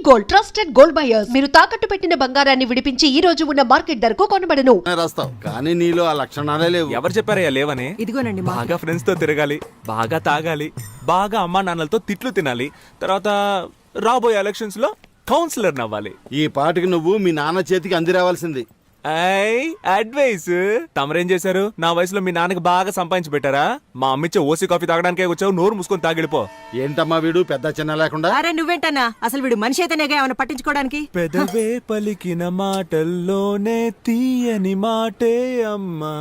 Gold, trusted gold buyers. మీరు తాకట్టు పెట్టిన బంగారాన్ని విడిపించి ఈ రోజు ఉన్న మార్కెట్ ధరకు కొనబడను. రాస్తావు కానీ నీలో ఆ లక్షణాలే లేవు. ఎవరు చెప్పారయ్యా లేవని? ఇదిగోనండి బాగా ఫ్రెండ్స్ తో తిరగాలి, బాగా తాగాలి, బాగా అమ్మా నాన్నలతో తిట్లు తినాలి, తర్వాత రాబోయే ఎలక్షన్స్ లో కౌన్సిలర్ నవ్వాలి. ఈ పాటికి నువ్వు మీ నాన్న చేతికి అంది రావాల్సింది. అడ్వైస్ తమరేం చేశారు? నా వయసులో మీ నాన్నకి బాగా సంపాదించి పెట్టారా? మా అమ్మిచ్చే ఓసీ కాఫీ తాగడానికే వచ్చావు, నోరు మూసుకొని తాగిడిపో. ఏంటమ్మా వీడు పెద్ద చిన్న లేకుండా? అరే నువ్వేంటన్నా, అసలు వీడు మనిషి అయితేనేగా ఏమైనా పట్టించుకోవడానికి? పెదవే పలికిన మాటల్లోనే తీయని మాటే అమ్మా,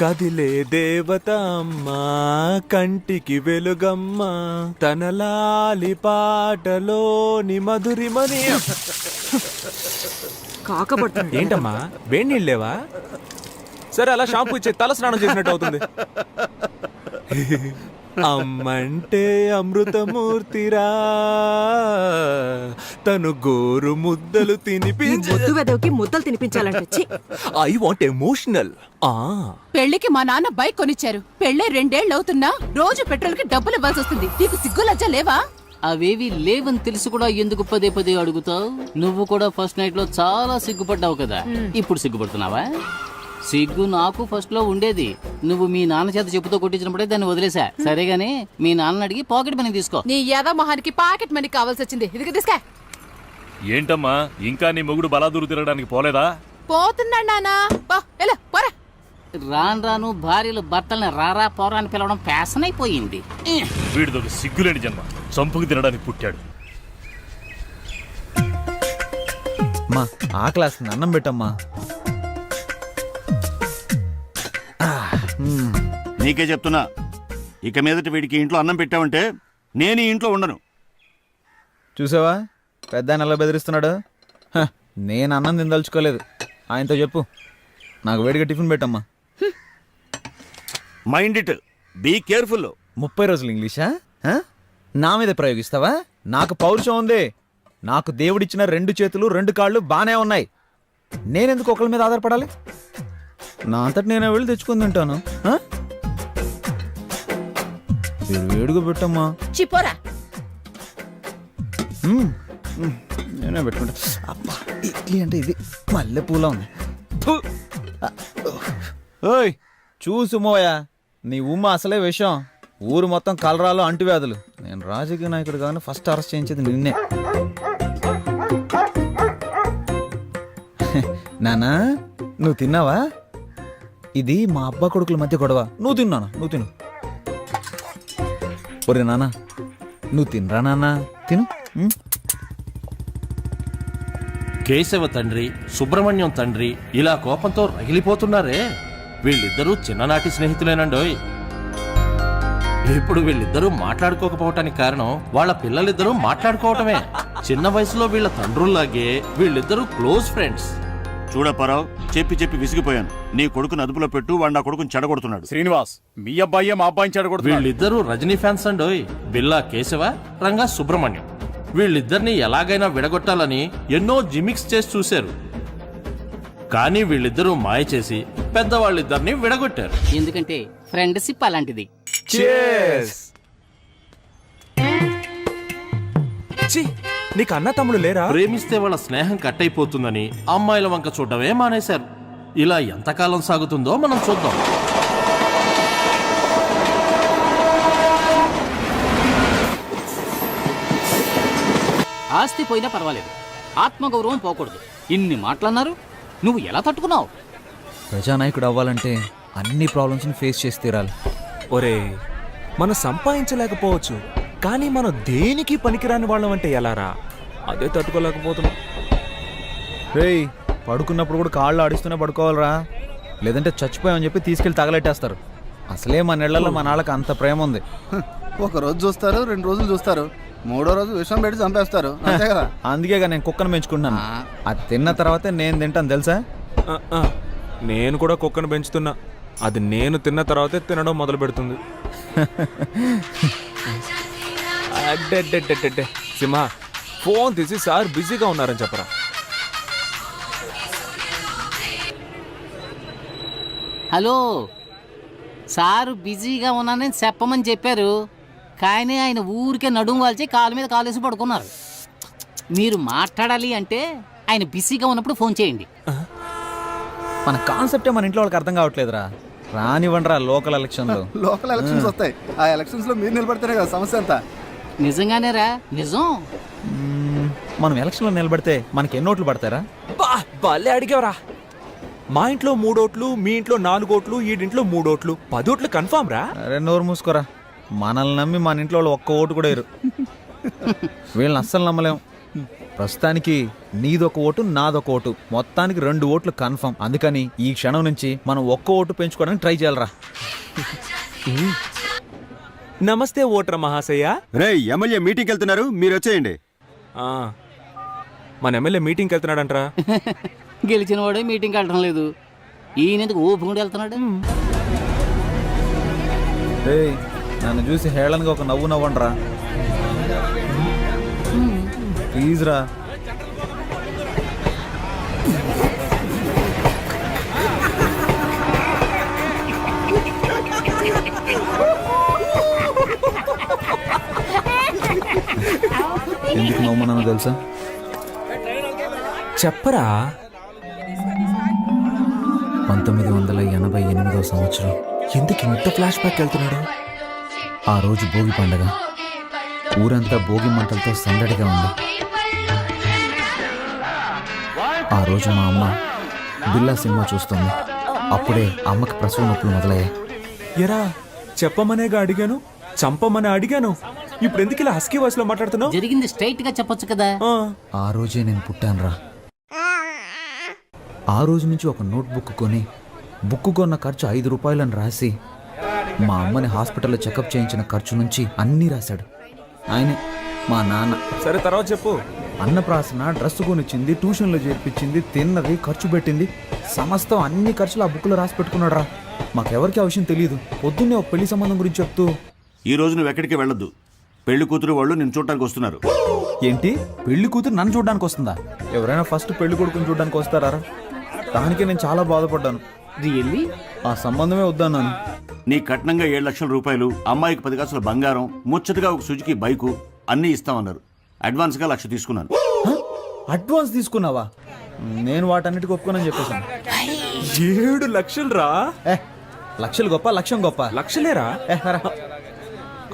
కదిలే దేవత అమ్మా, కంటికి వెలుగమ్మా, తనలాలి పాటలోని మధురిమని. కాకపడుతుంది ఏంటమ్మా వేడి నీళ్ళు లేవా? సరే అలా షాంపూ ఇచ్చే తల స్నానం చేసినట్టు అవుతుంది. అమ్మంటే అమృతమూర్తిరా, తను గోరు ముద్దలు ముద్దు వెదవికి ముద్దలు తినిపించాలంటే ఐ వాంట్ ఎమోషనల్. పెళ్లికి మా నాన్న బైక్ కొనిచ్చారు. పెళ్ళే 2 ఏళ్ళు అవుతున్నా రోజు పెట్రోల్ కి డబ్బులు ఇవ్వాల్సి వస్తుంది. నీకు సిగ్గు లజ్జ లేవా? అవేవి లేవని తెలిసి కూడా ఎందుకు పదే పదే అడుగుతావు? నువ్వు కూడా ఫస్ట్ నైట్ లో చాలా సిగ్గుపడ్డావు కదా, ఇప్పుడు సిగ్గుపడుతున్నావా? సిగ్గు నాకు ఫస్ట్ లో ఉండేది. నువ్వు మీ నాన్న చేత చెప్పుతో కొట్టించినప్పుడే దాన్ని వదిలేసా. సరేగాని మీ నాన్న అడిగి పాకెట్ మనీ తీసుకో. నీ యాద మొహానికి పాకెట్ మనీ కావాల్సి వచ్చింది. ఇది తీసుకా. ఏంటమ్మా ఇంకా నీ మొగుడు బలాదూరు తిరగడానికి పోలేదా? పోతున్నాడు నానా. పోరా. రాను రాను భార్యలు భర్తల్ని రారా పోరా అని పిలవడం ఫ్యాషన్ అయిపోయింది. వీడిదొక సిగ్గులేని జన్మ, చంపుకు తినడానికి పుట్టాడు. మా ఆ క్లాస్ అన్నం పెట్టమ్మా. నీకే చెప్తున్నా, ఇక మీదట వీడికి ఇంట్లో అన్నం పెట్టావంటే నేను ఈ ఇంట్లో ఉండను. చూసావా పెద్ద ఆయన ఎలా బెదిరిస్తున్నాడు? నేను అన్నం తినదలుచుకోలేదు. ఆయనతో చెప్పు నాకు వేడిగా టిఫిన్ పెట్టమ్మా. Mind it, be careful. 30 రోజులు ఇంగ్లీషా? నా మీద ప్రయోగిస్తావా? నాకు పౌరుషం ఉంది. నాకు దేవుడిచ్చిన 2 చేతులు 2 కాళ్ళు బానే ఉన్నాయి. నేనెందుకు ఒకళ్ళ మీద ఆధారపడాలి? నా అంతటి నేను వెళ్ళి తెచ్చుకుని తింటాను. వేడిగా పెట్టమ్మా. చిపోరా. నేనే పెట్టుకుంటా. అబ్బా ఇడ్లీ అంటే ఇది మల్లె పూల ఉంది. ఓయ్ చూసు మోయా, నీ ఉమ్మ అసలే విషయం. ఊరు మొత్తం కలరాలు అంటువ్యాధులు. నేను రాజకీయ నాయకుడు కానీ ఫస్ట్ అరెస్ట్ చేయించేది నిన్నే. నానా నువ్వు తిన్నావా? ఇది మా అబ్బా కొడుకుల మధ్య గొడవ. నువ్వు తిన్నానా? నువ్వు తిను. ఒరే నానా నువ్వు తినరా నాన్నా, తిను. కేశవ తండ్రి, సుబ్రహ్మణ్యం తండ్రి ఇలా కోపంతో రగిలిపోతున్నారే. వీళ్ళిద్దరూ చిన్ననాటి స్నేహితులేనండోయ్. ఇప్పుడు వీళ్ళిద్దరూ మాట్లాడుకోకపోవటానికి కారణం వాళ్ళ పిల్లలిద్దరూ మాట్లాడుకోవటమే. చిన్న వయసులో వీళ్ళ తండ్రుల్లాగే వీళ్ళిద్దరూ క్లోజ్ ఫ్రెండ్స్. చూడప్పారావు, చెప్పి చెప్పి విసిగిపోయాను. నీ కొడుకుని అదుపులో పెట్టు, వాడు నా కొడుకుని చెడగొడుతున్నాడు. శ్రీనివాస్, మీ అబ్బాయి మా అబ్బాయిని చెడగొడుతున్నాడు. వీళ్ళిద్దరూ రజనీ ఫ్యాన్స్ అండోయ్. బిల్లా కేశవ, రంగా సుబ్రహ్మణ్యం. వీళ్ళిద్దరిని ఎలాగైనా విడగొట్టాలని ఎన్నో జిమిక్స్ చేసి చూశారు. కానీ వీళ్ళిద్దరూ మాయ చేసి పెద్దవాళ్ళిద్దరిని విడగొట్టారు. ఎందుకంటే ఫ్రెండ్షిప్ అలాంటిది. నీకు అన్న తమ్ముడు లేరా? ప్రేమిస్తే వాళ్ళ స్నేహం కట్ అయిపోతుందని అమ్మాయిల వంక చూడటమే మానేశారు. ఇలా ఎంతకాలం సాగుతుందో మనం చూద్దాం. ఆస్తి పోయినా పర్వాలేదు, ఆత్మగౌరవం పోకూడదు. ఇన్ని మాటలన్నారు, నువ్వు ఎలా తట్టుకున్నావు? ప్రజానాయకుడు అవ్వాలంటే అన్ని ప్రాబ్లమ్స్ని ఫేస్ చేసి తీరాలి. ఒరే మనం సంపాదించలేకపోవచ్చు, కానీ మనం దేనికి పనికిరాని వాళ్ళం అంటే ఎలారా? అదే తట్టుకోలేకపోతున్నాం. రేయ్ పడుకున్నప్పుడు కూడా కాళ్ళు ఆడిస్తూనే పడుకోవాలరా, లేదంటే చచ్చిపోయామని చెప్పి తీసుకెళ్ళి తగలెట్టేస్తారు. అసలే మన ఇళ్లలో మన వాళ్ళకి అంత ప్రేమ ఉంది. ఒక రోజు చూస్తారు, 2 రోజులు చూస్తారు, 3వ రోజు విషం పెట్టి చంపేస్తారు. అంతే కదా. అందుకేగా నేను కుక్కను పెంచుకుంటున్నాను. అది తిన్న తర్వాతే నేను తింటాను తెలుసా? నేను కూడా కుక్కను పెంచుతున్నా. అది నేను తిన్న తర్వాతే తినడం మొదలు పెడుతుంది. సింహ ఫోన్ తీసి సార్ బిజీగా ఉన్నారని చెప్పరా. హలో సారు బిజీగా ఉన్నానని చెప్పమని చెప్పారు, కానీ ఆయన ఊరికే నడుము వాల్చి కాలు మీద కాలేసి పడుకున్నారు. మీరు మాట్లాడాలి అంటే ఆయన బిజీగా ఉన్నప్పుడు ఫోన్ చేయండి. మన కాన్సెప్టే మన ఇంట్లో వాళ్ళకి అర్థం కావట్లేదురా. రానివ్వండిరా లోకల్ ఎలక్షన్లు. లోకల్ ఎలక్షన్స్ వస్తాయి. ఆ ఎలక్షన్స్ లో మీరు నిలబడితేనే కదా సమస్య అంతా. నిజంగానేరా? నిజం. మనం ఎలక్షన్లో నిలబడితే మనకి ఎన్ని ఓట్లు పడతారా? బా భలే అడిగావరా. మా ఇంట్లో 3 ఓట్లు, మీ ఇంట్లో 4 ఓట్లు, ఈడింట్లో 3 ఓట్లు, 10 ఓట్లు కన్ఫామ్ రా. అరే నోరు మూసుకోరా. మనల్ని నమ్మి మన ఇంట్లో వాళ్ళు ఒక్క ఓటు కూడా వేరు. వీళ్ళని అస్సలు నమ్మలేం. ప్రస్తుతానికి నీదొక ఓటు, నాదొక ఓటు, మొత్తానికి 2 ఓట్లు కన్ఫర్మ్. అందుకని ఈ క్షణం నుంచి మనం ఒక్క ఓటు పెంచుకోవడానికి ట్రై చేయాలరా. నమస్తే ఓటర్ మహాశయ. రే ఎమ్మెల్యే మీటింగ్కి వెళ్తున్నారు, మీరు వచ్చేయండి. ఆ, మన ఎమ్మెల్యే మీటింగ్కి వెళ్తున్నాడంట్రా. గెలిచిన వాడే మీటింగ్కి వెళ్ళడం లేదు. ఈయనెందుకు ఊపుకుంటూ వెళ్తున్నాడు? ఏయ్ నన్ను చూసి హేళనగా ఒక నవ్వు నవ్వండిరా ప్లీజ్ రా. ఎందుకు నవ్వుమన్నానో తెలుసా? చెప్పరా. 1988వ సంవత్సరం. ఎందుకు ఇంత ఫ్లాష్ బ్యాక్ వెళ్తున్నాడు? ఆ రోజు భోగి పండగ. ఊరంతా భోగి మంటలతో సందడిగా ఉంది. ఆ రోజు మా అమ్మ బిల్లా సినిమా చూస్తుంది. అప్పుడే అమ్మకి ప్రసవ నొప్పులు మొదలయ్యాయి. ఎరా చెప్పమనేగా అడిగాను, చంపమని అడిగాను. ఇప్పుడు ఎందుకు ఇలా హస్కీ వాయిస్ లో మాట్లాడుతున్నావు? జరిగింది స్ట్రైట్ గా చెప్పొచ్చు కదా. ఆ రోజే నేను పుట్టానురా. ఆ రోజు నుంచి ఒక నోట్బుక్ కొని బుక్ కొన్న ఖర్చు 5 రూపాయలని రాసి మా అమ్మని హాస్పిటల్లో చెకప్ చేయించిన ఖర్చు నుంచి అన్నీ రాశాడు ఆయనే, మా నాన్న. సరే తర్వాత చెప్పు. అన్నప్రాసన, డ్రెస్ కొనిచ్చింది, ట్యూషన్లో చేర్పించింది, తిన్నది, ఖర్చు పెట్టింది, సమస్తం అన్ని ఖర్చులు ఆ బుక్లో రాసి పెట్టుకున్నాడు రా. మాకెవరికి ఆ విషయం తెలియదు. పొద్దున్నే ఒక పెళ్లి సంబంధం గురించి చెప్తూ, ఈ రోజు నువ్వు ఎక్కడికి వెళ్ళొద్దు, పెళ్లి కూతురు వాళ్ళు నిన్ను చూడటానికి వస్తున్నారు. ఏంటి పెళ్లి కూతురు నన్ను చూడడానికి వస్తుందా? ఎవరైనా ఫస్ట్ పెళ్లి కొడుకుని చూడడానికి వస్తారా? దానికే నేను చాలా బాధపడ్డాను. రియల్లీ? ఆ సంబంధమే వద్దన్నాను. నీ కట్నంగా 7 లక్షల రూపాయలు, అమ్మాయికి 10 కాసుల బంగారం, ముచ్చటగా ఒక సుజుకి బైకు అన్నీ ఇస్తామన్నారు. అడ్వాన్స్గా 1,00,000 తీసుకున్నాను. అడ్వాన్స్ తీసుకున్నావా? నేను వాటన్నిటికి ఒప్పుకోనని చెప్పేశాను. 7 లక్షలు రా. లక్షలు గొప్ప, లక్ష్యం గొప్ప. లక్షలేరా?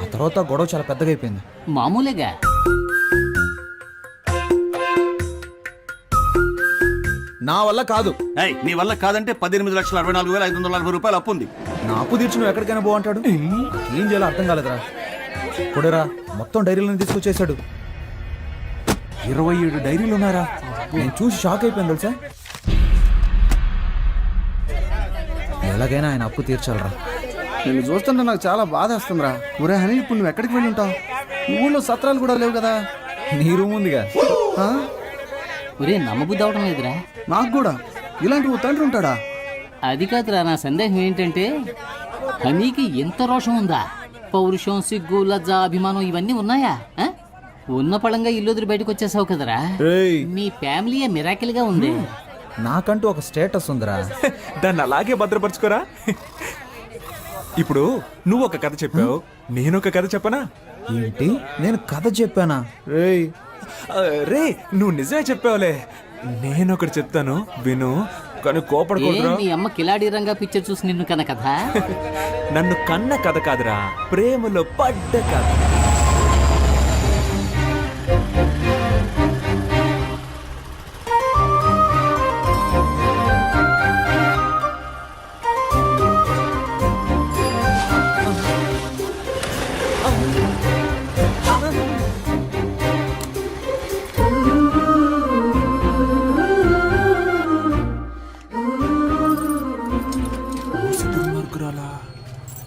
ఆ తర్వాత గొడవ చాలా పెద్దగా అయిపోయింది. మామూలుగా నా వల్ల కాదు. నీ వల్ల కాదంటే 18,64,540 రూపాయలు అప్పు ఉంది. నా అప్పు తీర్చి నువ్వు ఎక్కడికైనా బాగుంటాడు. ఏం చేయాలో అర్థం కాలేదురా. కొడేరా మొత్తం డైరీలను తీసుకొచ్చేసాడు. 27 డైరీలు ఉన్నారా? నేను చూసి షాక్ అయిపోయాను తెలుసా. ఎలాగైనా ఆయన అప్పు తీర్చాలరా. నేను చూస్తుంటే నాకు చాలా బాధ వస్తుందిరా. ఒరే హనీ, ఇప్పుడు నువ్వు ఎక్కడికి వెళ్ళి ఉంటావు? ఊళ్ళో సత్రాలు కూడా లేవు కదా. నీ రూమ్ ఉందిగా. ఒరే నమ్మబుద్ధి అవడం లేదురా. నాకు కూడా ఇలాంటి ఓ తండ్రి ఉంటాడా? అది కాదురా, నా సందేహం ఏంటంటే హనీకి ఎంత రోషం ఉందా? పౌరుషం, సిగ్గు, లజ్జ, అభిమానం ఇవన్నీ ఉన్నాయా? ఉన్న పళంగా ఇల్లు వదిలి బయటకు వచ్చేసావు కదరా. మీ ఫ్యామిలీ మిరాకిల్ గా ఉంది. నాకంటూ ఒక స్టేటస్ ఉందిరా. దాన్ని అలాగే భద్రపరచుకోరా. ఇప్పుడు నువ్వు ఒక కథ చెప్పావు, నేను ఒక కథ చెప్పనా? ఏంటి నేను కథ చెప్పానా? రే నువ్వు నిజమే చెప్పావులే. నేను ఒకటి చెప్తాను విను, కానీ కోపడకూడదురా. మీ అమ్మ కిలాడి రంగా పిక్చర్ చూసి నిన్ను కన్న కథ. నన్ను కన్న కథ కాదురా, ప్రేమలో పడ్డ కథ.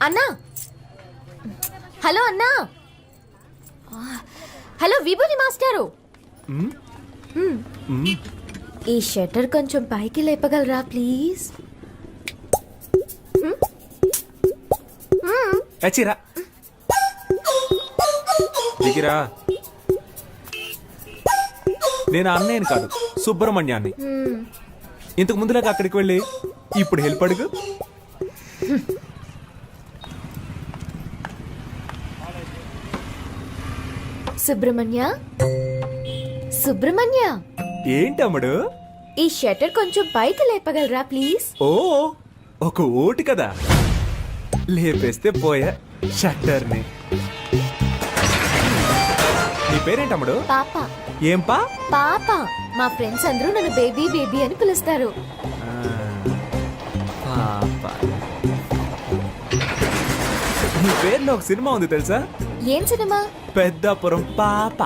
అన్నా, హలో అన్నా. హలో విభూతి మాస్టారు, ఈ షట్టర్ కొంచెం పైకి లేపగలరా ప్లీజ్? చిరా దిగిరా. నేను అన్నయ్యని కాదు, సుబ్రహ్మణ్యాన్ని. ఇంతకు ముందులాగా అక్కడికి వెళ్ళి ఇప్పుడు హెల్ప్ అడుగు. సుబ్రహ్మణ్య, సుబ్రహ్మణ్య, ఏంటమ్ముడు? ఈ షట్టర్ కొంచెం పైకి లేపగలరా ప్లీజ్? ఓ ఒక ఓటు కదా, లేపేస్తే పోయా షట్టర్ని. నీ పేరేంటమ్ముడు? పాప. ఏం పా? పాప. మా ఫ్రెండ్స్ అందరూ నన్ను బేబీ బేబీ అని పిలుస్తారు. పాప. నీ పేరులో ఒక సినిమా ఉంది తెలుసా? ఏం సినిమా? పెద్దాపురం పాప.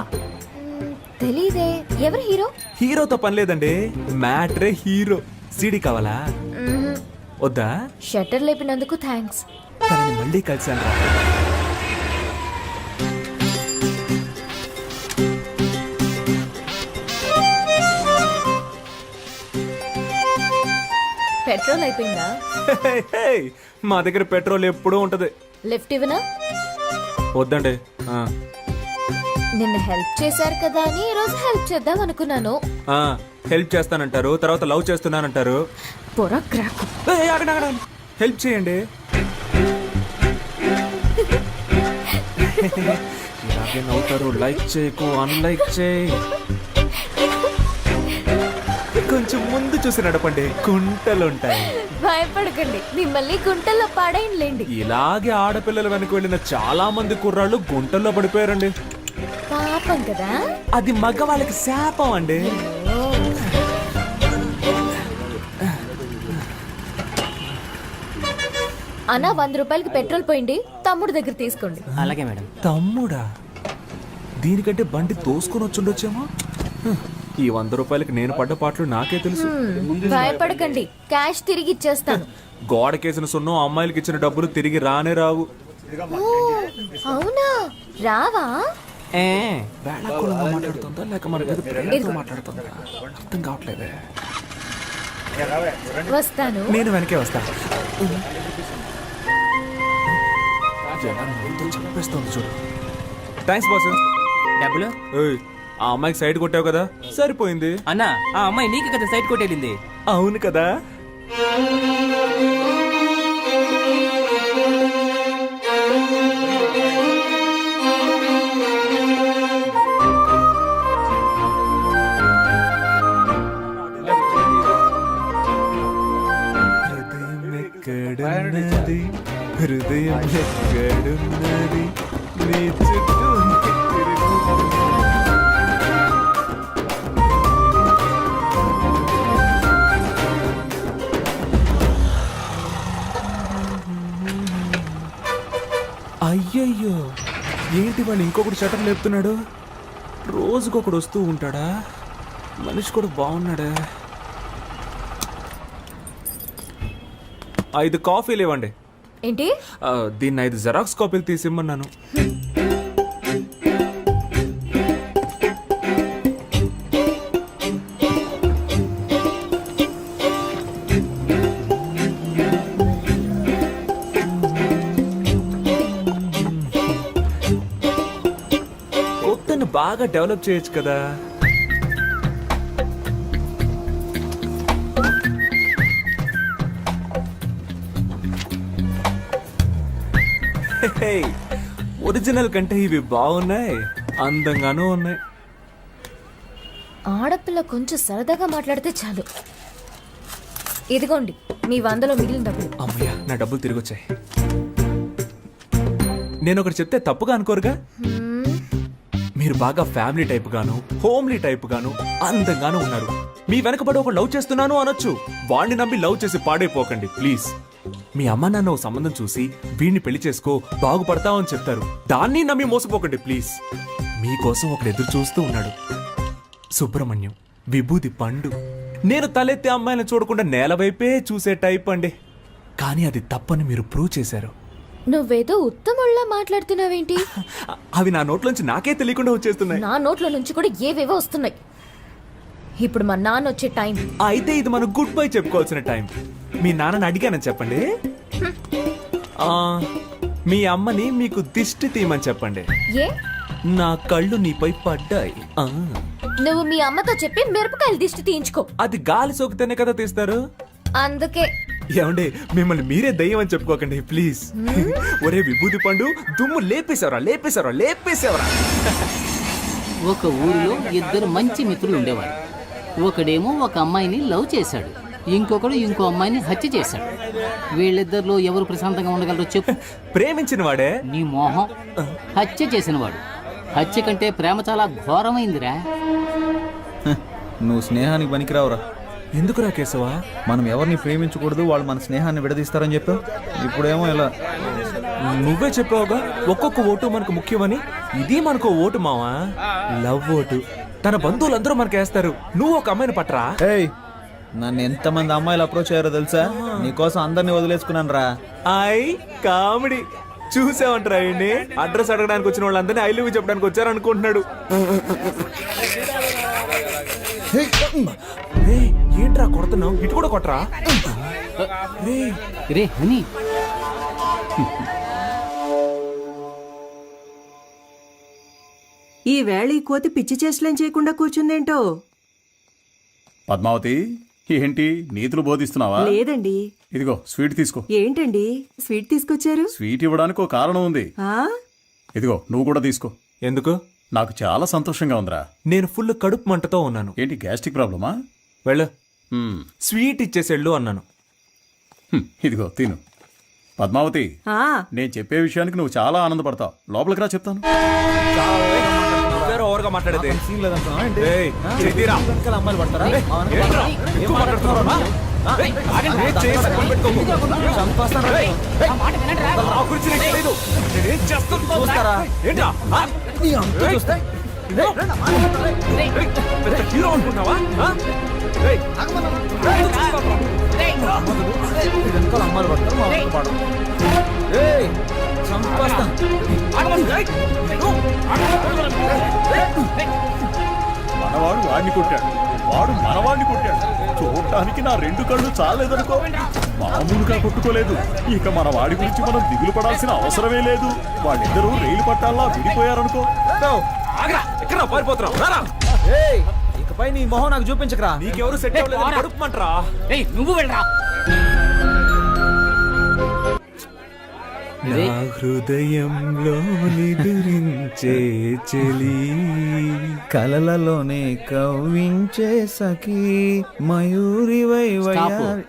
తెలీదే. ఎవరు హీరో? హీరోతో పని లేదండి, మ్యాట్రే హీరో. సీడీ కావాలా? వద్దా? షట్టర్ లేపినందుకు థ్యాంక్స్. తనని మళ్ళీ కలిసాను రా. పెట్రోల్ అయిపోయిందా? హే, హే, మా దగ్గర పెట్రోల్ ఎప్పుడూ ఉంటది. లిఫ్ట్ ఇవ్వనా? వద్దండి. నిన్న హెల్ప్ చేశారు కదా అని ఈ రోజు హెల్ప్ చేద్దాం అనుకున్నాను. హెల్ప్ చేస్తానంటారు, తర్వాత లవ్ చేస్తున్నానంటారు. పొర క్రాక్. హెల్ప్ చేయండి. ఇలాగే నవ్వుతారు. లైక్ చేయకు, అన్లైక్ చేయి. కొంచెం ముందు చూసి నడపండి, కుంటలుంటాయి. భయపడకండి, మిమ్మల్ని గుంటల్లో పాడైనలేండి. ఇలాగే ఆడపిల్లల వెనక వెళ్ళిన చాలా మంది కుర్రాళ్ళు గుంటల్లో పడిపోయారండి. పాపం కదా. అది మగవాళ్ళకి శాపం అండి. అన్నా 100 రూపాయలకి పెట్రోల్ పోయింది, తమ్ముడు దగ్గర తీసుకోండి. అలాగే మేడం. తమ్ముడా? దీనికంటే బండి తోసుకొని వచ్చుండొచ్చేమో. ఈ 100 రూపాయలకి నేను పడ్డ పాటలు నాకే తెలుసు. భయపడకండి, క్యాష్ తిరిగి ఇచ్చేస్తాను. గోడకేసిన సున్నం అమ్మాయిలకి ఇచ్చిన డబ్బులు తిరిగి రానే రావు. ఓ, అవునా? రావా? వేళాకుళంగా మాట్లాడుతుందా లేక మన మీద ప్రేమతో మాట్లాడుతుందా అర్థం కావట్లేదే. వస్తాను. నేను వెనకే వస్తా. ఎలా నవ్వుతో చంపేస్తోంది చూడు. Thanks boss. డబ్బులు? ఏయ్, ఆ అమ్మాయికి సైడ్ కొట్టావు కదా, సరిపోయింది. అన్నా, ఆ అమ్మాయి నీకు కదా సైడ్ కొట్టేళ్ళింది. అవును కదా. ఎక్కడున్నది, హృదయం ఎక్కడున్నది, నీ చుట్టూ తిరుగుతున్నది. అయ్యయ్యో, ఏంటి వాళ్ళు ఇంకొకటి షటర్ లేపుతున్నాడు? రోజుకొకడు వస్తూ ఉంటాడా? మనిషి కూడా బాగున్నాడా? 5 కాఫీలు ఇవ్వండి. ఏంటి? దీన్ని 5 జెరాక్స్ కాపీలు తీసిమ్మన్నాను. కొత్తను బాగా డెవలప్ చేయొచ్చు కదా. ఒరిజినల్ కంటే ఇవి బాగున్నాయి, అందంగానూ ఉన్నాయి. ఆడపిల్ల కొంచెం సరదాగా మాట్లాడితే చాలు. ఇదిగోండి మీ 100లో మిగిలిన డబ్బులు. అమ్మయ్యా, నా డబ్బులు తిరిగి వచ్చాయి. నేను ఒకటి చెప్తే తప్పుగా అనుకోరుగా? మీరు బాగా ఫ్యామిలీ టైప్ గాను, హోమ్లీ టైప్ గాను, అందంగాను ఉన్నారు. మీ వెనకబడి ఒక లవ్ చేస్తున్నాను అనొచ్చు. వాణ్ణి నమ్మి లవ్ చేసి పాడైపోకండి ప్లీజ్. మీ అమ్మ నాన్న ఓ సంబంధం చూసి వీడిని పెళ్లి చేసుకో బాగుపడతావని చెప్తారు. దాన్ని నమ్మి మోసపోకండి ప్లీజ్. మీకోసం ఒకడు ఎదురు చూస్తూ ఉన్నాడు. సుబ్రహ్మణ్యం, విభూది పండు. నేను తలెత్తే అమ్మాయిని చూడకుండా నేల వైపే చూసే టైప్ అండి. కానీ అది తప్పని మీరు ప్రూవ్ చేశారు. నువ్వేదో ఉత్తముళ్ళ మాట్లాడుతున్నావేంటి? అవి నా నోట్లోంచి నాకే తెలియకుండా వచ్చేస్తున్నాయి. నా నోట్ల నుంచి కూడా ఏవేవో వస్తున్నాయి. ఇప్పుడు మా నాన్న వచ్చే టైం. అయితే ఇది మనం గుడ్ బై చెప్పుకోవాల్సిన టైం. మీ నాన్నని అడిగానని చెప్పండి. మీ అమ్మని మీకు దిష్టి తీయమని చెప్పండి. ఏ? నా కళ్ళు నీపై పడ్డాయి. నువ్వు మీ అమ్మతో చెప్పి మిరపకాయలు దిష్టి తీయించుకో. అది గాలి సోకితేనే కదా తీస్తారు. అందుకే ఏమండి, మిమ్మల్ని మీరే దయ్యం అని చెప్పుకోకండి ప్లీజ్. ఒరే విభూతి పండు, దుమ్ము లేపేశావరా. ఒక ఊరిలో ఇద్దరు మంచి మిత్రులు ఉండేవారు. ఒకడేమో ఒక అమ్మాయిని లవ్ చేశాడు, ఇంకొకడు ఇంకో అమ్మాయిని హత్య చేశాడు. వీళ్ళిద్దరిలో ఎవరు ప్రశాంతంగా ఉండగలరో చెప్పు. ప్రేమించిన వాడే. నీ మోహం. హత్య చేసినవాడు. హత్య కంటే ప్రేమ చాలా ఘోరమైందిరా. నువ్వు స్నేహానికి పనికిరావురా. ఎందుకురా కేశవా? మనం ఎవరిని ప్రేమించకూడదు, వాళ్ళు మన స్నేహాన్ని విడదీస్తారని చెప్పావు. ఇప్పుడేమో ఇలా నువ్వే చెప్పావుగా ఒక్కొక్క ఓటు మనకు ముఖ్యమని. ఇది మనకు ఓటు మావా, లవ్ ఓటు. తన బంధువులందరూ మనకు వేస్తారు. నువ్వు ఒక అమ్మాయిని పట్టరా. ఏయ్, నన్ను ఎంతమంది అమ్మాయిలు అప్రోచ్ అయ్యారో తెలుసా? నీకోసం అందరినీ వదిలేసుకున్నాను రా. కామెడీ చూసావంటరా? అడ్రస్ అడగడానికి వచ్చిన వాళ్ళందరినీ ఐ లవ్ యూ చెప్పడానికి వచ్చారు అనుకుంటున్నాడు. ఏంట్రా కొడుతున్నావు? ఇటు కూడా కొట్టరా. రే హనీ, ఈ వేళ ఈ కోతి పిచ్చి చేష్టలేం చేయకుండా కూర్చుందేంటో. పద్మావతి, ఏంటి నీతులు బోధిస్తున్నావా? లేదండి. ఇదిగో స్వీట్ తీసుకో. ఏంటండి స్వీట్ తీసుకొచ్చారు? స్వీట్ ఇవ్వడానికి ఒక కారణం ఉంది. ఆ? ఇదిగో నువ్వు కూడా తీసుకో. ఎందుకు? నాకు చాలా సంతోషంగా ఉందిరా. నేను ఫుల్ కడుపు మంటతో ఉన్నాను. ఏంటి గ్యాస్ట్రిక్ ప్రాబ్లమా? వెళ్ళు, స్వీట్ ఇచ్చేసేళ్ళు అన్నాను. ఇదిగో తిను. పద్మావతి, ఆ, నేను చెప్పే విషయానికి నువ్వు చాలా ఆనందపడతావు. లోపలికి రా చెప్తాను. ఓవర్గా మాట్లాడేది సీన్ లేదనుకున్నావా ఏంటి? ఏయ్, చెయ్యిరా. వెనకాల అమ్మాయిలు పడతారా? ఏంట్రా? ఎక్కువ మాట్లాడుతున్నావా? ఏయ్, ఆగండి, చేయి పక్కన పెట్టుకోకు. చంపేస్తాను రా. నా గురించి నీకు తెలీదు. నేనేం చేస్తాను చూస్తారా? ఏంట్రా? ఆ? నీ అంతు చూస్తే. ఏయ్, పెద్ద హీరో అనుకున్నావా? ఆ? ఏయ్, వెనకాల అమ్మాయిలు పడతారు, మా వాళ్ళు పడరు. ఏయ్, చంపేస్తాను. మనవాడు వాడిని కొట్టాడు, వాడు మనవాడిని కొట్టాడు. చూడటానికి నా రెండు కళ్ళు చాలేదనుకో. మామూలుగా కొట్టుకోలేదు. ఇక మన వాడి గురించి మనం దిగులు పడాల్సిన అవసరమే లేదు. వాళ్ళిద్దరూ రైలు పట్టాలా విడిపోయారనుకో. ఎక్కడ పారిపోతున్నావు? రారా. ఏయ్, ఇకపై నీ మొహం నాకు చూపించకరా. నీకెవరు సెట్ అవ్వలేదు, కడుపుమంటరా. ఏయ్ నువ్వు వెళ్ళరా. నా హృదయంలో నిదురించే చెలి, కలలలోనే కవ్వించే సఖీ మయూరివై వయ్యారి.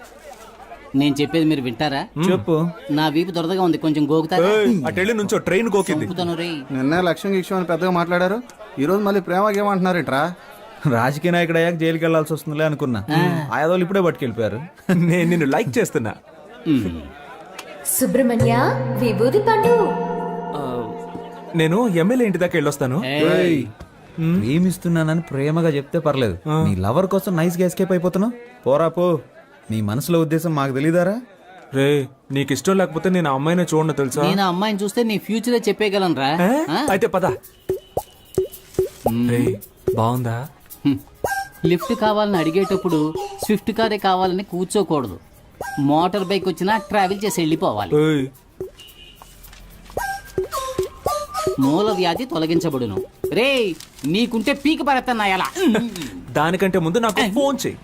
నేను చెప్పేది మీరు వింటారా? చెప్పు. నా వీపు దొరదగా ఉంది, కొంచెం గోకుతారా? అటెళ్ళి నుంచో ట్రైన్ గోకింది. చంపుతాను రే. నిన్నే లక్ష్యం గిక్ష్యం అని పెద్దగా మాట్లాడారు. ఈ రోజు మళ్ళీ ప్రేమకి ఏమంటున్నారేంట్రా? రాజకీయ నాయకుడు అయ్యాక జైలుకి వెళ్లాల్సి వస్తుందిలే అనుకున్నా. ఆయాదోళ్ళు ఇప్పుడే పట్టుకెళ్ళిపోయారు. నేను నిన్ను లైక్ చేస్తున్నా. సుబ్రహ్మణ్య విభూది పండు. నేను ఎమ్మెల్యే ఇంటి దాకా వెళ్ళొస్తాను. ఏయ్, ప్రేమిస్తున్నానని ప్రేమగా చెప్తే పర్లేదు. నీ లవర్ కోసం నైస్ గా ఎస్కేప్ అయిపోతున్నావు. పోరా పో. నీ మనసులో ఉద్దేశం మాకు తెలియదారా? రే, నీకు ఇష్టం లేకపోతే నేను ఆ అమ్మాయిని చూడను తెలుసా? నేను ఆ అమ్మాయిని చూస్తే నీ ఫ్యూచరే చెప్పేయగలను రా. అయితే పద. రే, బాగుందా? లిఫ్ట్ కావాలని అడిగేటప్పుడు స్విఫ్ట్ కారే కావాలని కూర్చోకూడదు. మోటార్ బైక్ వచ్చినా ట్రావెల్ చేసి వెళ్ళిపోవాలి. ఏయ్, మూల వ్యాధి తొలగించబడును. రే, నీకుంటే పీకి పడతాను ఎలా? దానికంటే ముందు నాకు ఫోన్ చెయ్యి.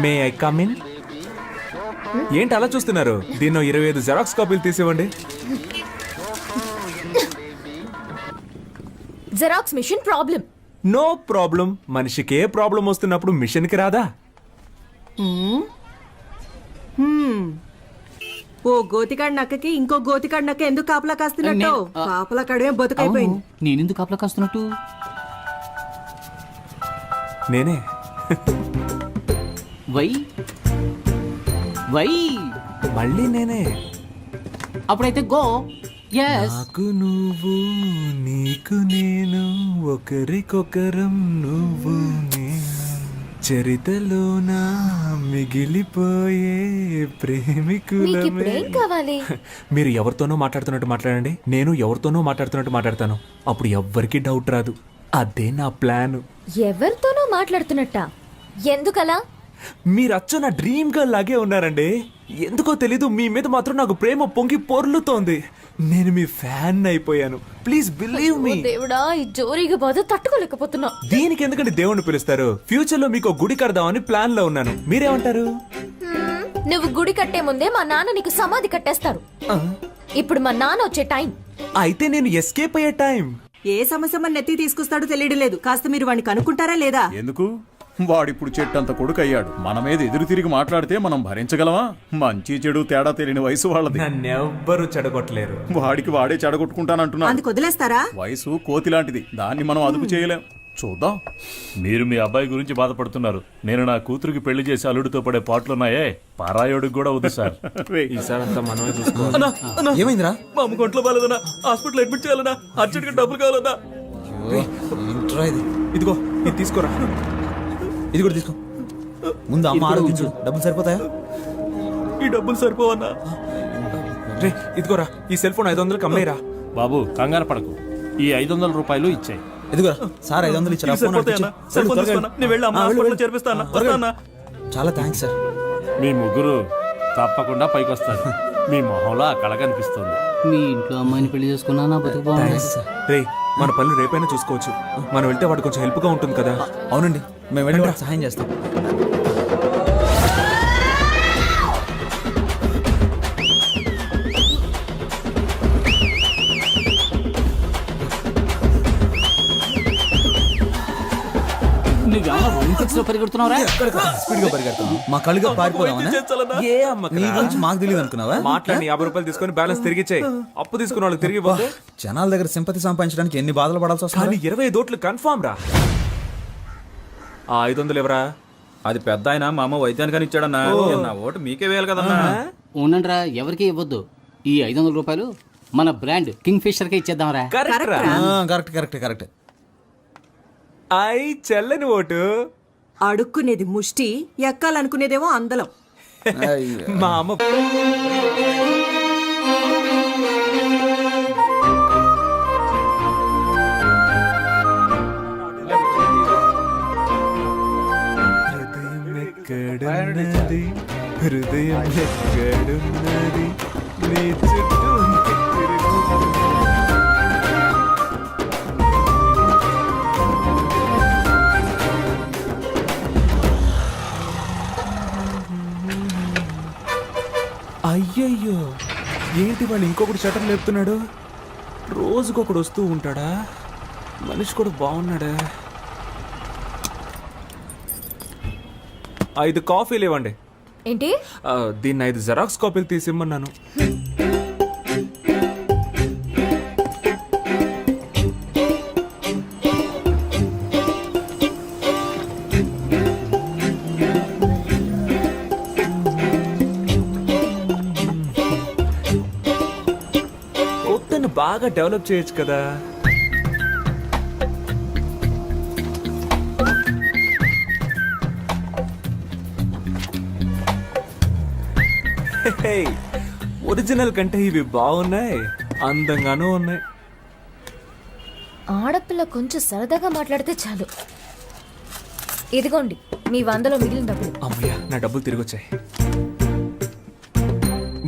May I come in? ఏంటి అలా చూస్తున్నారు? దీన్నో 25 జెరాక్స్ కాపీలు తీసివ్వండి. Xerox machine problem. No problem. మనిషికి ఏ ప్రాబ్లం వస్తున్నప్పుడు మిషన్ కి రాదా? ఓ గోతికాడి నక్కకి ఇంకో గోతికాడి నక్క ఎందుకు కాపలా కాస్తున్నట్టు? కాపలా కాడమే బతుకైపోయింది. నేనెందుకు కాపలా కాస్తున్నట్టు? నేనే. వై వై మళ్ళీ నేనే. అప్పుడైతే గో. ఎస్. నాకు నువ్వు, నీకు నేను, ఒకరికొకరం నువ్వు నేను, చరితలోన మిగిలిపోయే ప్రేమికులమే. మీకిప్పుడేం కావాలి? మీరు ఎవరితోనో మాట్లాడుతున్నట్టు మాట్లాడండి, నేను ఎవరితోనో మాట్లాడుతున్నట్టు మాట్లాడతాను. అప్పుడు ఎవ్వరికి డౌట్ రాదు. అదే నా ప్లాన్. ఎవరితోనో మాట్లాడుతున్నట్ట? ఎందుకలా? మీరు అచ్చ నా డ్రీమ్ గర్ల్ లాగే ఉన్నారండి. ఎందుకో తెలీదు, మీ మీద మాత్రం నాకు ప్రేమ పొంగి పొర్లుతోంది. నేను మీ ఫ్యాన్ అయిపోయాను. Please believe me. దేవుడా, ఈ జోరీగా బాధ తట్టుకోలేకపోతున్నా. దీనికి ఎందుకంటే దేవుణ్ణి పిలుస్తారు? ఫ్యూచర్ లో మీకు గుడి కడదామని ప్లాన్ లో ఉన్నాను. మీరేమంటారు? నువ్వు గుడి కట్టే ముందే మా నాన్న నీకు సమాధి కట్టేస్తారు. ఇప్పుడు మా నాన్న వచ్చే టైం. అయితే నేను ఎస్కేప్ అయ్యే టైం. ఏ సమస్య మన నెత్తి తీసుకొస్తాడో తెలియడం లేదు. కాస్త మీరు వాడిని కనుక్కుంటారా లేదా? ఎందుకు వాడిప్పుడు చెట్టంత కొడుకు అయ్యాడు. మన మీద ఎదురు తిరిగి మాట్లాడితే మనం భరించగలమా? మంచి చెడు తేడా తెలియని వయసు వాళ్ళది. నన్నెవ్వరూ చెడగొట్టలేరు. వాడికి వాడే చెడగొట్టుకుంటానంటున్నాడు. అందుకు వదిలేస్తారా? వయసు కోతి లాంటిది, దాన్ని మనం అదుపు చేయలేం. చూద్దాం. మీరు మీ అబ్బాయి గురించి బాధపడుతున్నారు. నేను నా కూతురికి పెళ్లి చేసి అల్లుడితో పడే పాటలున్నాయే, పారాయోడికి కూడా వద్దు సార్. ఈసారి అంతా మనమే చూసుకోవాలి. ఏమైందిరా? మా అమ్మ కొంట్లో బాలేదన్నా, హాస్పిటల్ అడ్మిట్ చేయాలన్నా, అర్జెంట్గా డబ్బులు కావాలన్నా. ఏంట్రా ఇది? ఇదిగో ఇది తీసుకోరా. ఇది కూడా తీసుకో. ముందు అమ్మ ఆరోగించు. డబ్బులు సరిపోతాయా? ఈ డబ్బులు సరిపోవన్నా. రే ఇదిగోరా, ఈ సెల్ ఫోన్ 500 కమ్మేరా. బాబు కంగారు పడకు, ఈ 500 రూపాయలు ఇచ్చాయి. ఇదిగోరా సార్, 500 ఇచ్చారా? ఫోన్ అడిగితే ఇచ్చు. చాలా థ్యాంక్స్ సార్. మీ ముగ్గురు తప్పకుండా పైకొస్తారు. మీ మొహంలో ఆ కళ కనిపిస్తుంది. మీ ఇంట్లో అమ్మాయిని పెళ్లి చేసుకున్నా నా బతుకు బాగుంది. రే మన పనులు రేపైనా చూసుకోవచ్చు. మనం వెళ్తే వాడు కొంచెం హెల్ప్ గా ఉంటుంది కదా. అవునండి, మేము వెళ్ళి వాడికి సహాయం చేస్తాం. నువ్వేమో ఒలింపిక్స్ లో పరిగెడుతున్నావురా? స్పీడ్ గా పరిగెడతాం. మా కళ్ళుగా పారిపోదామనా? ఏ అమ్మకి నీ గురించి మాకు తెలియదు అనుకున్నావా? మాట్లాడి 50 రూపాయలు తీసుకొని బ్యాలెన్స్ తిరిగి చేయి. అప్పు తీసుకున్న వాళ్ళకి తిరిగి పోతే జనాల దగ్గర సింపతి సంపాదించడానికి ఎన్ని బాధలు పడాల్సి వస్తుంది. కానీ 25 ఓట్లు కన్ఫామ్ రా. ఆ 500 ఎవరా? అది పెద్ద ఆయన మా అమ్మ వైద్యానికి ఇచ్చాడన్నా. నా ఓటు మీకే వేయాలి కదన్నా. ఉండండిరా, ఎవరికి ఇవ్వద్దు. ఈ 500 రూపాయలు మన బ్రాండ్ కింగ్ ఫిషర్ కే ఇచ్చేద్దాంరా. కరెక్ట్ రా. Correct correct correct. చెల్లని ఓటు. అడుక్కునేది ముష్టి, ఎక్కాలనుకునేదేమో అందలం. మా అమ్మ ఎక్కడున్నది, హృదయం ఎక్కడున్నది, నీ చుట్టూ అయ్యయ్యో, ఏంటి వాళ్ళు ఇంకొకటి షటర్ లేపుతున్నాడు? రోజుకొకడు వస్తూ ఉంటాడా? మనిషి కూడా బాగున్నాడా? 5 కాఫీలు ఇవ్వండి. ఏంటి? దీన్ని 5 జెరాక్స్ కాపీలు తీసిమ్మన్నాను. కొత్తను బాగా డెవలప్ చేయొచ్చు కదా. ఒరిజినల్ కంటే ఇవి బాగున్నాయి, అందంగానూ ఉన్నాయి. ఆడపిల్ల కొంచెం సరదాగా మాట్లాడితే చాలు. ఇదిగోండి మీ 100లో మిగిలిన డబ్బులు. అమ్మయ్య, నా డబ్బులు తిరిగి వచ్చాయి.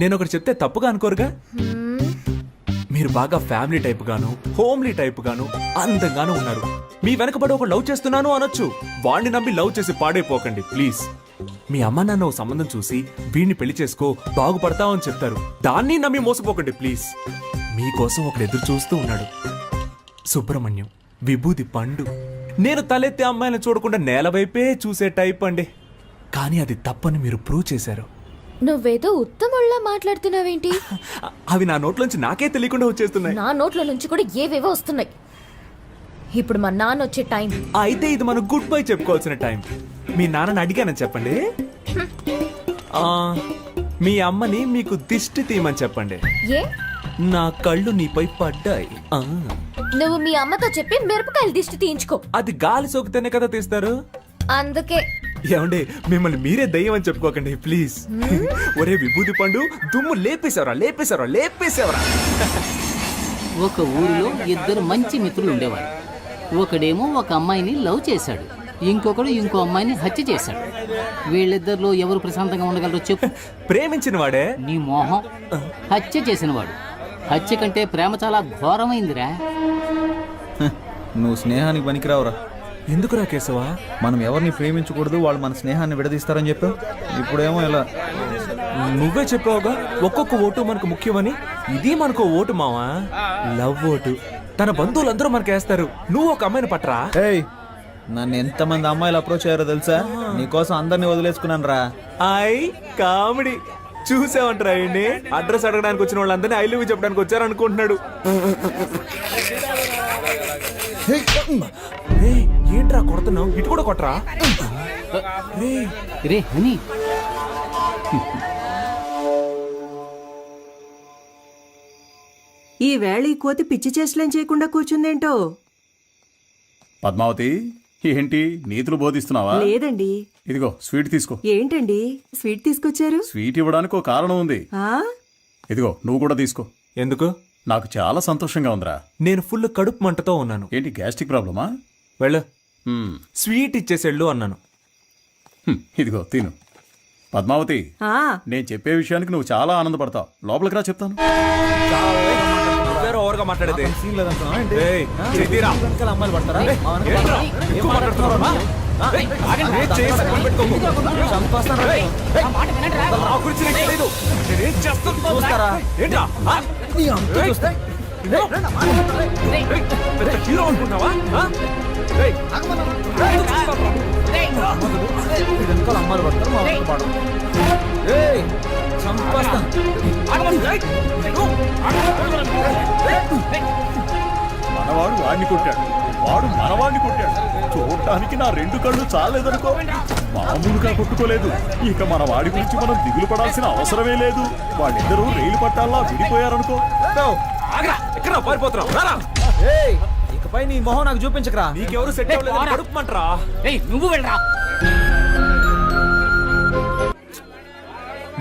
నేను ఒకటి చెప్తే తప్పుగా అనుకోరుగా? మీరు బాగా ఫ్యామిలీ టైప్ గాను, హోమ్లీ టైప్ గాను, అందంగానూ ఉన్నారు. మీ వెనకబడి ఒక లవ్ చేస్తున్నాను అనొచ్చు. వాడిని నమ్మి లవ్ చేసి పాడైపోకండి ప్లీజ్. మీ అమ్మ నాన్న ఓ సంబంధం చూసి వీడిని పెళ్లి చేసుకో బాగుపడతావు అని చెప్తారు. దాన్ని నమ్మి మోసపోకండి ప్లీజ్. మీకోసం ఒకడు ఎదురు చూస్తూ ఉన్నాడు. సుబ్రహ్మణ్యం, విభూది పండు. నేను తలెత్తే అమ్మాయిని చూడకుండా నేల వైపే చూసే టైప్ అండి. కానీ అది తప్పని మీరు ప్రూవ్ చేశారు. నువ్వేదో ఉత్తముళ్ళ మాట్లాడుతున్నావేంటి? అవి నా నోట్లోంచి నాకే తెలియకుండా వచ్చేస్తున్నాయి. నా నోట్ల నుంచి కూడా ఏవేవో వస్తున్నాయి. ఇప్పుడు మా నాన్న వచ్చే టైం. అయితే ఇది మనం గుడ్ బై చెప్పుకోవాల్సిన టైం. మీ నాన్నని అడిగానని చెప్పండి. మీ అమ్మని మీకు దిష్టి తీయమని చెప్పండి. ఏ? నా కళ్ళు నీపై పడ్డాయి. నువ్వు మీ అమ్మతో చెప్పి మిరపకాయలు దిష్టి తీయించుకో. అది గాలి సోకితేనే కదా తీస్తారు. అందుకే ఏమండి, మిమ్మల్ని మీరే దయ్యం అని చెప్పుకోకండి ప్లీజ్. ఒరే విభూది పండు, దుమ్ము లేపేశావరా లేపేశావరా లేపేశావరా. ఒక ఊరిలో 2 మంచి మిత్రులు ఉండేవారు. ఒకడేమో ఒక అమ్మాయిని లవ్ చేశాడు, ఇంకొకడు ఇంకో అమ్మాయిని హత్య చేశాడు. వీళ్ళిద్దరిలో ఎవరు ప్రశాంతంగా ఉండగలరో చెప్పు. ప్రేమించిన వాడే. నీ మోహం. హత్య చేసిన వాడు. హత్య కంటే ప్రేమ చాలా ఘోరమైందిరా. నువ్వు స్నేహానికి పనికిరావురా. ఎందుకురా కేశవా? మనం ఎవరిని ప్రేమించకూడదు, వాళ్ళు మన స్నేహాన్ని విడదీస్తారని చెప్పావు. ఇప్పుడేమో ఇలా నువ్వే చెప్పావుగా ఒక్కొక్క ఓటు మనకు ముఖ్యమని. ఇది మనకు ఓటు మావా, లవ్ ఓటు. తన బంధువులందరూ మనకు వేస్తారు. నువ్వు ఒక అమ్మాయిని పట్టరా. ఏయ్, నన్ను ఎంతమంది అమ్మాయిలు అప్రోచ్ అయ్యారో తెలుసా? నీకోసం అందరినీ వదిలేసుకున్నాను రా. ఐ కామెడీ చూసావంటరా అండి. అడ్రస్ అడగడానికి వచ్చిన వాళ్ళందరినీ ఐ లవ్ యూ చెప్పడానికి వచ్చారు అనుకుంటున్నాడు. ఏయ్, ఏంట్రా కొడుతున్నావు? ఇటు కూడా కొట్టరా. రే హనీ, ఈ వేళ ఈ కోతి పిచ్చి చేష్టలేం చేయకుండా కూర్చుందేంటో. పద్మావతి, ఏంటి నీతులు బోధిస్తున్నావా? లేదండి. ఇదిగో స్వీట్ తీసుకో. ఏంటండి స్వీట్ తీసుకొచ్చారు? స్వీట్ ఇవ్వడానికి ఒక కారణం ఉంది. ఆ ఇదిగో నువ్వు కూడా తీసుకో. ఎందుకు? నాకు చాలా సంతోషంగా ఉందిరా. నేను ఫుల్ కడుపు మంటతో ఉన్నాను. ఏంటి గ్యాస్ట్రిక్ ప్రాబ్లమా? వెళ్ళు, స్వీట్ ఇచ్చేసేళ్ళు అన్నాను. ఇదిగో తిను. పద్మావతి, ఆ నేను చెప్పే విషయానికి నువ్వు చాలా ఆనందపడతావు. లోపలికి రా చెప్తాను. ఓవర్గా మాట్లాడేది. సీన్ లేదనుకున్నావా ఏంటి? ఏయ్, చెయ్యిరా. వెనకాల అమ్మాయిలు పడతారా? ఏంట్రా? ఎక్కువ మాట్లాడుతున్నావా? ఏయ్, ఏయ్, చేసి పని పెట్టుకోకు. చంపేస్తాను రా. నా గురించి నీకు తెలీదు. నేనేం చేస్తాను చూస్తారా? ఏంట్రా? ఆ? నీ అంతు చూస్తే ఏయ్, పెద్ద హీరో అనుకున్నావా? ఆ? ఏయ్, వెనకాల అమ్మాయిలు పడతారు, మా వెనక పడరు. ఏయ్, చంపేస్తాను. మనవాడు వాడిని కొట్టాడు, వాడు మనవాడిని కొట్టాడు. చూడటానికి నా రెండు కళ్ళు చాలేదనుకో. మామూలుగా కొట్టుకోలేదు. ఇక మన వాడి గురించి మనం దిగులు పడాల్సిన అవసరమే లేదు. వాళ్ళిద్దరూ రైలు పట్టాల్లా విడిపోయారనుకో. ఎక్కడ పారిపోతున్నావు? రారా. ఏయ్, ఇకపై నీ మొహం నాకు చూపించకరా. నీకెవరు సెట్ అవ్వలేదు, కడుపుమంటరా. ఏయ్ నువ్వు వెళ్ళరా.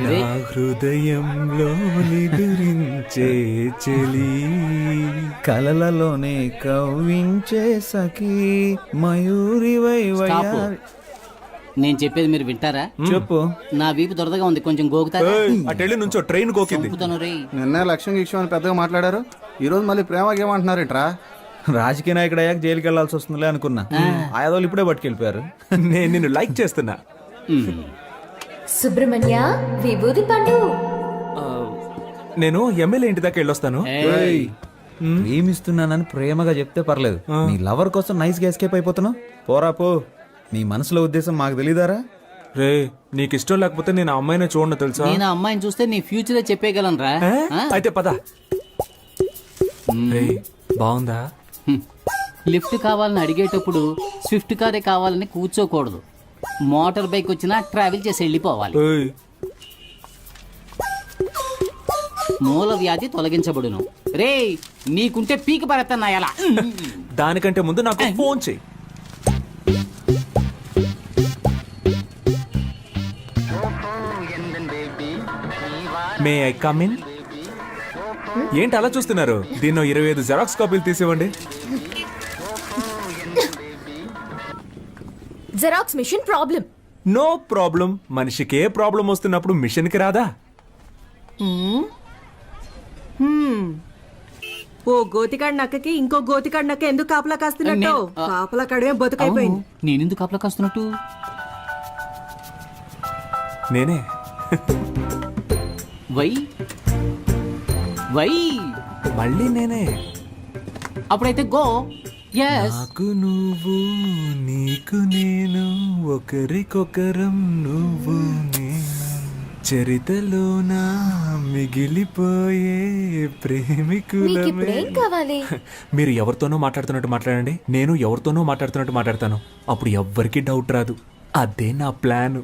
నా హృదయంలో నిదురించే చెలి, కలలలోనే కవ్వించే సఖీ మయూరివై స్టాప్. వయ్యారి. నేను చెప్పేది మీరు వింటారా? చెప్పు. నా వీపు దొరదగా ఉంది, కొంచెం గోకుతారా? అటెళ్ళి నుంచో ట్రైన్ గోకింది. చంపుతాను రే. నిన్న లక్ష్యం గిక్ష్యం అని పెద్దగా మాట్లాడారు. ఈ రోజు మళ్ళీ ప్రేమకి ఏమంటున్నారేంట్రా? రాజకీయ నాయకుడు అయ్యాక జైలుకి వెళ్లాల్సి వస్తుందిలే అనుకున్నా. ఆయాదోళ్ళు ఇప్పుడే పట్టుకెళ్ళిపోయారు. నేను నిన్ను లైక్ చేస్తున్నా. సుబ్రహ్మణ్య విభూది పండు. నేను ఎమ్మెల్యే ఇంటి దాకా వెళ్ళొస్తాను. ఏయ్, ప్రేమిస్తున్నానని ప్రేమగా చెప్తే పర్లేదు. నీ లవర్ కోసం నైస్ గా ఎస్కేప్ అయిపోతున్నావు. పోరా పో. నీ మనసులో ఉద్దేశం మాకు తెలీదారా? రే, నీకు ఇష్టం లేకపోతే నేను ఆ అమ్మాయిని చూడను తెలుసా? నేను ఆ అమ్మాయిని చూస్తే నీ ఫ్యూచరే చెప్పేయగలను రా. అయితే పద. రే, బాగుందా? లిఫ్ట్ కావాలని అడిగేటప్పుడు స్విఫ్ట్ కారే కావాలని కూర్చోకూడదు. మోటార్ బైక్ వచ్చినా ట్రావెల్ చేసి వెళ్ళిపోవాలి. ఏయ్, మూల వ్యాధి తొలగించబడును. రే, నీకుంటే పీకి పడతా ఎలా? దానికంటే ముందు నాకు ఫోన్ చెయ్యి. May I come in? ఏంటి అలా చూస్తున్నారు? దీన్నో 25 జెరాక్స్ కాపీలు తీసివ్వండి. Xerox machine problem. No problem. మనిషికి ఏ ప్రాబ్లం వస్తున్నప్పుడు మిషన్ కి రాదా? ఓ గోతికాడి నక్కకి ఇంకో గోతికాడి నక్క ఎందుకు కాపలా కాస్తున్నట్టు? కాపలా కడమే బతుకైపోయింది. నేనెందుకు కాపలా కాస్తున్నట్టు? నేనే. వై వై మళ్ళీ నేనే. అప్పుడైతే గో. ఎస్. నాకు నువ్వు, నీకు నేను, ఒకరికొకరం నువ్వు నేను, చరితలోన మిగిలిపోయే ప్రేమికులమే. నీకిప్పుడేం కావాలి? మీరు ఎవరితోనో మాట్లాడుతున్నట్టు మాట్లాడండి, నేను ఎవరితోనో మాట్లాడుతున్నట్టు మాట్లాడతాను. అప్పుడు ఎవ్వరికి డౌట్ రాదు. అదే నా ప్లాన్.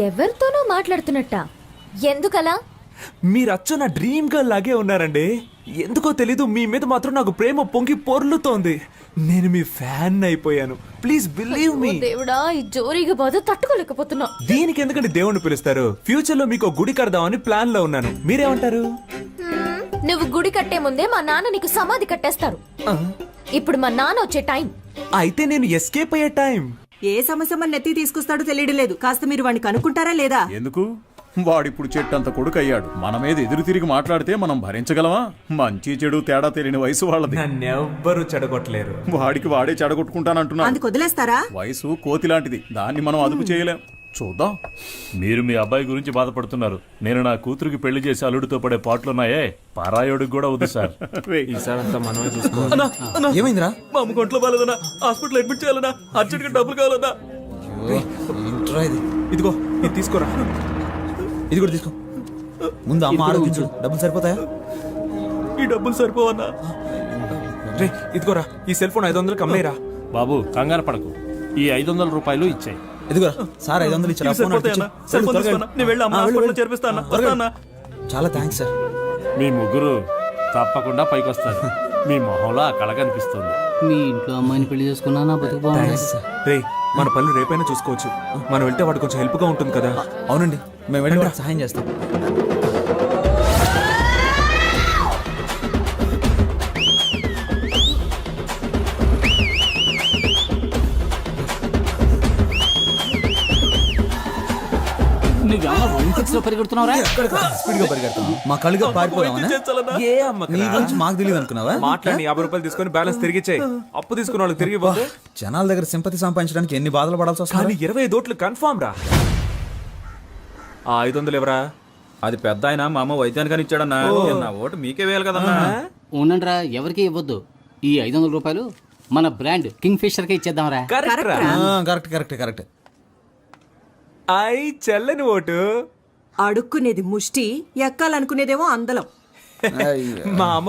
ఎవరితోనో మాట్లాడుతున్నట్ట? ఎందుకలా? మీరు అచ్చ నా డ్రీమ్ గర్ల్ లాగే ఉన్నారండి. ఎందుకో తెలీదు, మీ మీద మాత్రం నాకు ప్రేమ పొంగి పొర్లుతోంది. నేను మీ ఫ్యాన్ అయిపోయాను. Please believe me. దేవుడా, ఈ జోరీగా బాధ తట్టుకోలేకపోతున్నా. దీనికి ఎందుకంటే దేవుణ్ణి పిలుస్తారు? ఫ్యూచర్ లో మీకు గుడి కడదామని ప్లాన్ లో ఉన్నాను. మీరేమంటారు? నువ్వు గుడి కట్టే ముందే మా నాన్న నీకు సమాధి కట్టేస్తారు. ఇప్పుడు మా నాన్న వచ్చే టైం. అయితే నేను ఎస్కేప్ అయ్యే టైం. ఏ సమస్య మన నెత్తి తీసుకొస్తాడో తెలియడం లేదు. కాస్త మీరు వాడిని కనుక్కుంటారా లేదా? ఎందుకు? వాడిప్పుడు చెట్టంత కొడుకు అయ్యాడు. మన మీద ఎదురు తిరిగి మాట్లాడితే మనం భరించగలమా? మంచి చెడు తేడా తెలియని వయసు వాళ్ళది. నన్నెవ్వరూ చెడగొట్టలేరు. వాడికి వాడే చెడగొట్టుకుంటానంటున్నా. అందుకు వదిలేస్తారా? వయసు కోతి లాంటిది, దాన్ని మనం అదుపు చేయలేం. చూద్దాం. మీరు మీ అబ్బాయి గురించి బాధపడుతున్నారు. నేను నా కూతురికి పెళ్లి చేసి అల్లుడితో పడే పాటలున్నాయే, పారాయోడికి కూడా ఉంది సార్. ఈసారి అంతా మనమే చూసుకోవాలి. ఏమైందిరా? మా అమ్మ ఒంట్లో బాగాలేదన్నా, హాస్పిటల్ అడ్మిట్ చేయాలన్నా, అర్జెంట్ గా డబ్బులు కావాలన్నా. ఏంట్రా ఇది? ఇదిగో ఇది తీసుకోరా. ఇది కూడా తీసుకో. ముందు అమ్మ ఆరోగించు. డబ్బులు సరిపోతాయా? ఈ డబ్బులు సరిపోవన్నా. రే ఇదిగోరా, ఈ సెల్ ఫోన్ 500 కమ్మేరా. బాబు కంగారు పడకు, ఈ 500 రూపాయలు ఇచ్చాయి. ఇదిగోరా సార్, 500 ఇచ్చారా? ఫోన్ అడిగించు. చాలా థ్యాంక్స్ సార్. మీ ముగ్గురు తప్పకుండా పైకొస్తారు. మీ మొహంలో ఆ కళ కనిపిస్తుంది. మీ ఇంట్లో అమ్మాయిని పెళ్లి చేసుకున్నా నా బతుకు బాగుంది. రే మన పనులు రేపైనా చూసుకోవచ్చు. మనం వెళ్తే వాడు కొంచెం హెల్ప్ గా ఉంటుంది కదా. అవునండి, మేము వెళ్ళి వాడికి సహాయం చేస్తాం. నువ్వేమో రూమ్ ఫిక్స్ లో పరిగెడుతున్నావురా? స్పీడ్ గా పరిగెడతాం. మా కళ్ళుగా పారిపోదామనా? ఏ అమ్మకి నీ గురించి మాకు తెలియదు అనుకున్నావా? మాట్లాడి 50 రూపాయలు తీసుకొని బ్యాలెన్స్ తిరిగిచ్చాయి. అప్పు తీసుకున్న వాళ్ళకి తిరిగి ఇవ్వదు. జనాల దగ్గర సింపతి సంపాదించడానికి ఎన్ని బాధలు పడాల్సి వస్తుంది. కానీ 25 ఓట్లు కన్ఫామ్ రా. ఆ 500 ఎవరా? అది పెద్ద ఆయన మా అమ్మ వైద్యానికి ఇచ్చాడన్నా. నా ఓటు మీకే వేయాలి కదన్నా. ఉండండిరా, ఎవరికి ఇవ్వద్దు. ఈ 500 రూపాయలు మన బ్రాండ్ కింగ్ ఫిషర్ కే ఇచ్చేద్దాంరా. కరెక్ట్ రా. Correct correct correct. చెల్లని ఓటు. అడుక్కునేది ముష్టి, ఎక్కాలనుకునేదేమో అందలం. మా అమ్మ